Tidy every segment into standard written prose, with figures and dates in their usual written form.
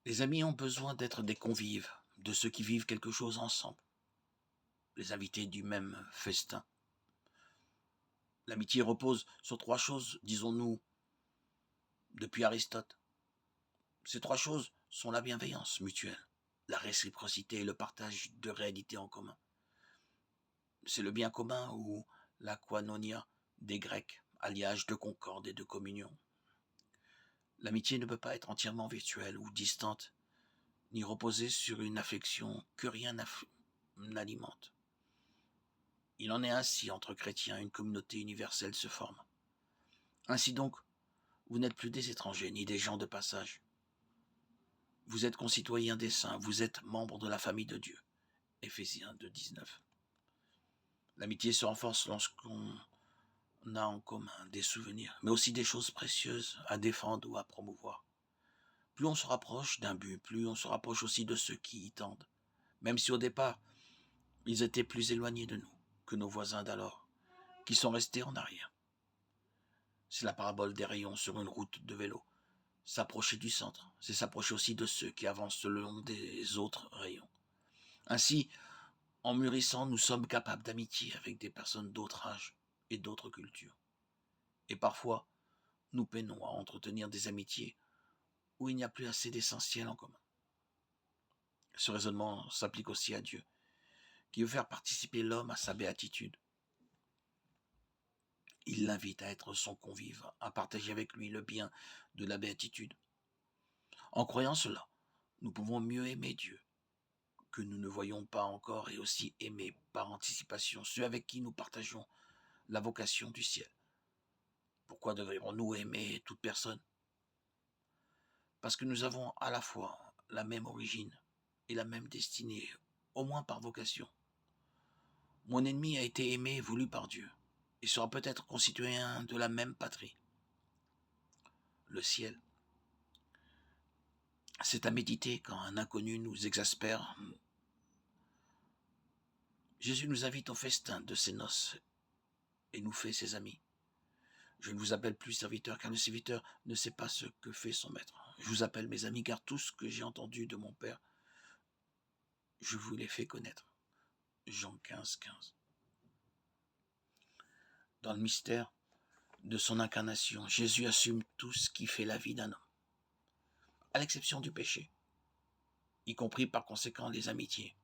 Les amis ont besoin d'être des convives, de ceux qui vivent quelque chose ensemble, les invités du même festin. L'amitié repose sur trois choses, disons-nous, depuis Aristote. Ces trois choses sont la bienveillance mutuelle, la réciprocité et le partage de réalités en commun. C'est le bien commun ou la koinonia des Grecs, alliage de concorde et de communion. L'amitié ne peut pas être entièrement virtuelle ou distante, ni reposer sur une affection que rien n'alimente. Il en est ainsi entre chrétiens, une communauté universelle se forme. Ainsi donc, vous n'êtes plus des étrangers ni des gens de passage. Vous êtes concitoyens des saints, vous êtes membres de la famille de Dieu. Éphésiens 2,19. L'amitié se renforce lorsqu'on a en commun des souvenirs, mais aussi des choses précieuses à défendre ou à promouvoir. Plus on se rapproche d'un but, plus on se rapproche aussi de ceux qui y tendent. Même si au départ, ils étaient plus éloignés de nous que nos voisins d'alors, qui sont restés en arrière. C'est la parabole des rayons sur une route de vélo. S'approcher du centre, c'est s'approcher aussi de ceux qui avancent le long des autres rayons. Ainsi, en mûrissant, nous sommes capables d'amitié avec des personnes d'autre âge et d'autres cultures. Et parfois, nous peinons à entretenir des amitiés où il n'y a plus assez d'essentiel en commun. Ce raisonnement s'applique aussi à Dieu, qui veut faire participer l'homme à sa béatitude. Il l'invite à être son convive, à partager avec lui le bien de la béatitude. En croyant cela, nous pouvons mieux aimer Dieu, que nous ne voyons pas encore, et aussi aimer par anticipation ceux avec qui nous partageons la vocation du ciel. Pourquoi devrions-nous aimer toute personne? Parce que nous avons à la fois la même origine et la même destinée, au moins par vocation. Mon ennemi a été aimé et voulu par Dieu, et sera peut-être concitoyen de la même patrie, le ciel. C'est à méditer quand un inconnu nous exaspère. Jésus nous invite au festin de ses noces et nous fait ses amis. Je ne vous appelle plus serviteur, car le serviteur ne sait pas ce que fait son maître. Je vous appelle mes amis, car tout ce que j'ai entendu de mon Père, je vous l'ai fait connaître. Jean 15,15. Dans le mystère de son incarnation, Jésus assume tout ce qui fait la vie d'un homme, à l'exception du péché, y compris par conséquent les amitiés.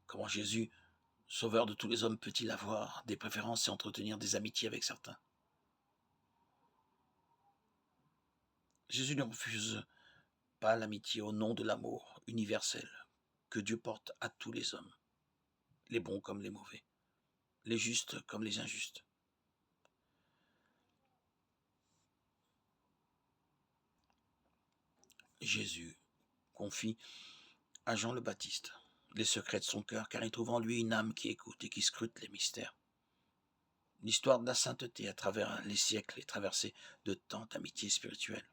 Comment Jésus, sauveur de tous les hommes, peut-il avoir des préférences et entretenir des amitiés avec certains? Jésus ne refuse pas l'amitié au nom de l'amour universel que Dieu porte à tous les hommes, les bons comme les mauvais, les justes comme les injustes. Jésus confie à Jean le Baptiste les secrets de son cœur, car il trouve en lui une âme qui écoute et qui scrute les mystères. L'histoire de la sainteté à travers les siècles est traversée de tant d'amitiés spirituelles.